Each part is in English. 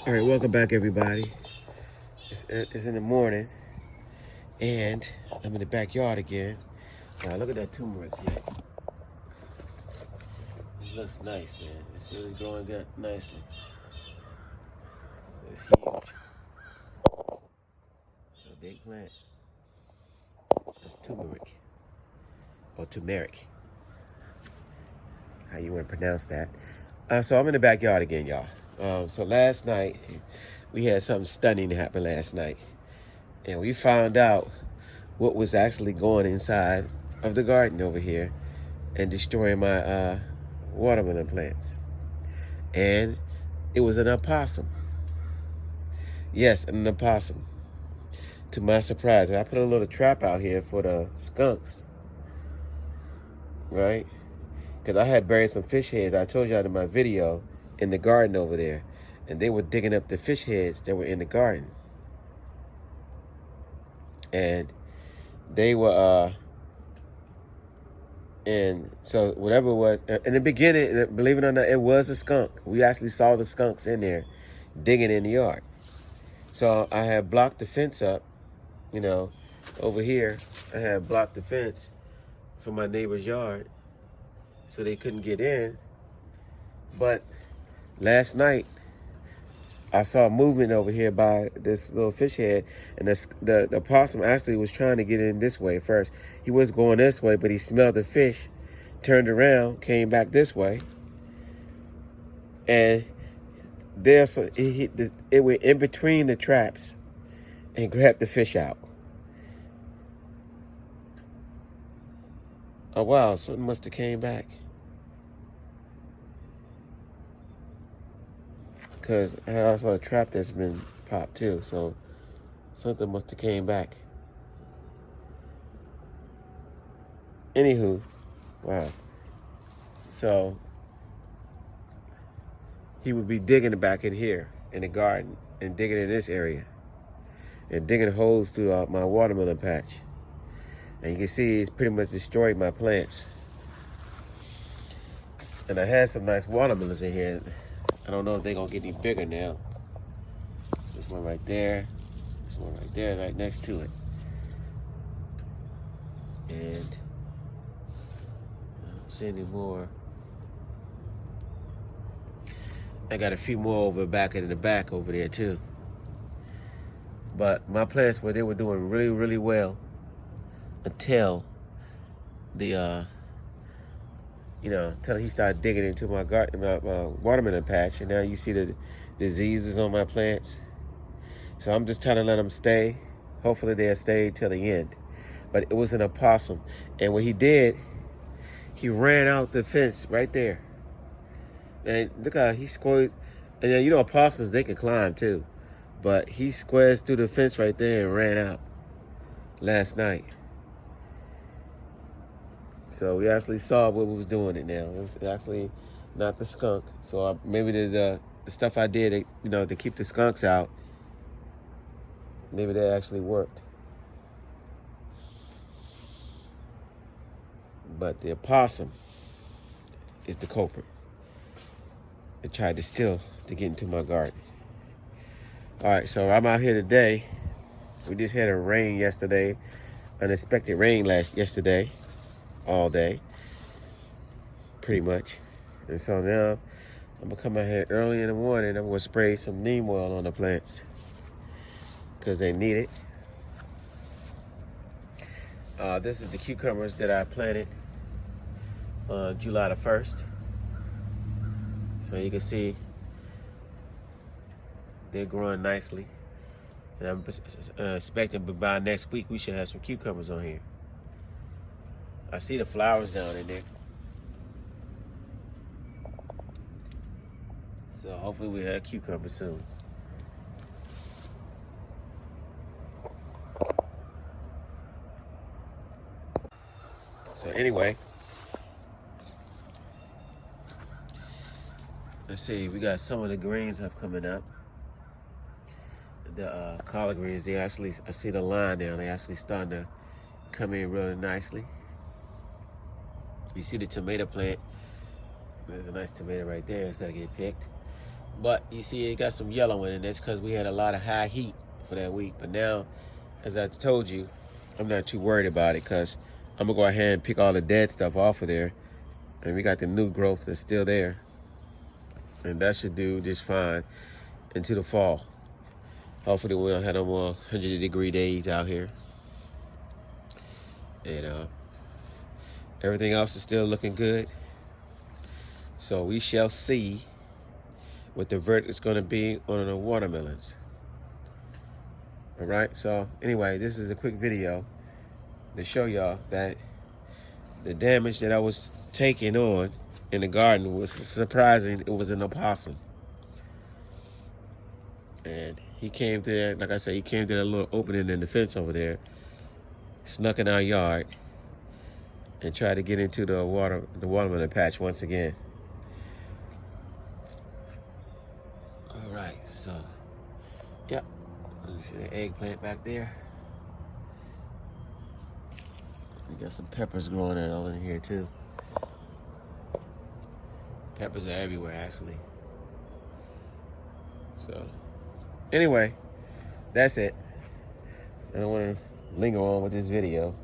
All right, welcome back, everybody. It's in the morning, and I'm in the backyard again. Now, look at that turmeric here. It looks nice, man. It's really growing good nicely. It's huge. It's a big plant. That's turmeric, or turmeric. How you want to pronounce that? So I'm in the backyard again, y'all. So last night, we had something stunning happen last night. And we found out what was actually going inside of the garden over here and destroying my watermelon plants. And it was an opossum. Yes, an opossum. To my surprise, I put a little trap out here for the skunks, right? Because I had buried some fish heads, I told y'all in my video, in the garden over there. And they were digging up the fish heads that were in the garden. And they were, and so whatever it was, in the beginning, believe it or not, it was a skunk. We actually saw the skunks in there digging in the yard. So I had blocked the fence up, over here. I had blocked the fence from my neighbor's yard so they couldn't get in. But last night, I saw movement over here by this little fish head, and the possum actually was trying to get in this way first. He was going this way, but he smelled the fish, turned around, came back this way, and so it went in between the traps and grabbed the fish out. Oh wow, something must have came back. Because I also a trap that's been popped too, so something must have came back. Anywho, wow. So he would be digging back in here in the garden and digging in this area and digging holes through my watermelon patch. And you can see he's pretty much destroyed my plants. And I had some nice watermelons in here. I don't know if they're gonna get any bigger now. This one right there, this one right there, right next to it. And I don't see any more. I got a few more over back in the back over there too. But my plants they were doing really, really well until the until he started digging into my garden, my watermelon patch, and now you see the diseases on my plants. So I'm just trying to let them stay. Hopefully they'll stay till the end. But it was an opossum, and what he did, he ran out the fence right there. And look how he squared. And then opossums, they can climb too, but he squares through the fence right there and ran out last night. So we actually saw what we was doing it now. It was actually not the skunk. So maybe the stuff I did, to keep the skunks out, maybe that actually worked. But the opossum is the culprit. It tried to get into my garden. All right, so I'm out here today. We just had a rain yesterday, unexpected rain yesterday. All day, pretty much. And so now I'm gonna come out here early in the morning. I'm gonna spray some neem oil on the plants because they need it. This is the cucumbers that I planted on July the 1st. So you can see they're growing nicely. And I'm expecting by next week we should have some cucumbers on here. I see the flowers down in there. So hopefully we'll have cucumbers soon. So anyway, let's see, we got some of the greens up coming up. The collard greens, I see the line down, they actually starting to come in really nicely. You see the tomato plant. There's a nice tomato right there. It's got to get picked. But you see it got some yellow in it. That's because we had a lot of high heat for that week. But now, as I told you, I'm not too worried about it because I'm going to go ahead and pick all the dead stuff off of there. And we got the new growth that's still there. And that should do just fine into the fall. Hopefully we don't have no more 100-degree days out here. And everything else is still looking good. So we shall see what the verdict is going to be on the watermelons. All right, so anyway, this is a quick video to show y'all that the damage that I was taking on in the garden was surprising. It was an opossum. And he came through there, like I said, he came through that little opening in the fence over there, snuck in our yard, and tried to get into the watermelon patch once again. All right, so, yep. You see the eggplant back there? We got some peppers growing all in here too. Peppers are everywhere, actually. So, anyway, that's it. I don't want to linger on with this video.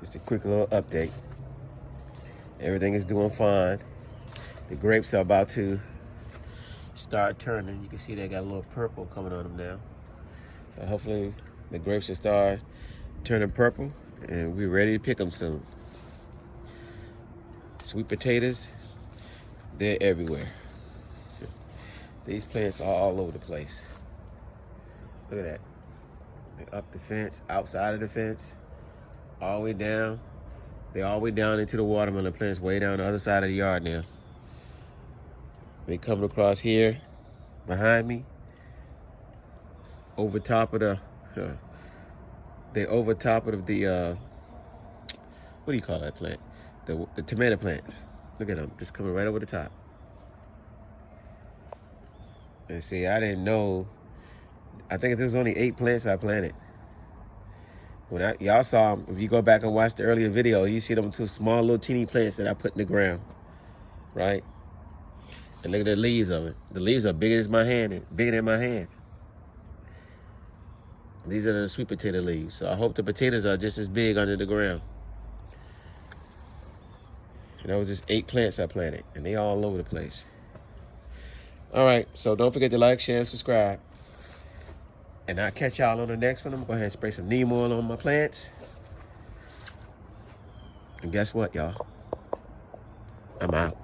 Just a quick little update. Everything is doing fine. The grapes are about to start turning. You can see they got a little purple coming on them now. So hopefully the grapes will start turning purple and we're ready to pick them soon. Sweet potatoes, they're everywhere. These plants are all over the place. Look at that. They're up the fence, outside of the fence, all the way down. They're all the way down into the watermelon plants, way down the other side of the yard now. They coming across here, behind me, over top of the, they over top of the, what do you call that plant? The tomato plants. Look at them, just coming right over the top. And see, I didn't know, I think there was only 8 plants I planted. When y'all saw them, if you go back and watch the earlier video, you see them 2 small little teeny plants that I put in the ground, right? And look at the leaves of it. The leaves are bigger than my hand. These are the sweet potato leaves. So I hope the potatoes are just as big under the ground. And that was just 8 plants I planted, and they all over the place. All right, so don't forget to like, share, and subscribe. And I'll catch y'all on the next one. I'm gonna go ahead and spray some neem oil on my plants. And guess what, y'all? I'm out.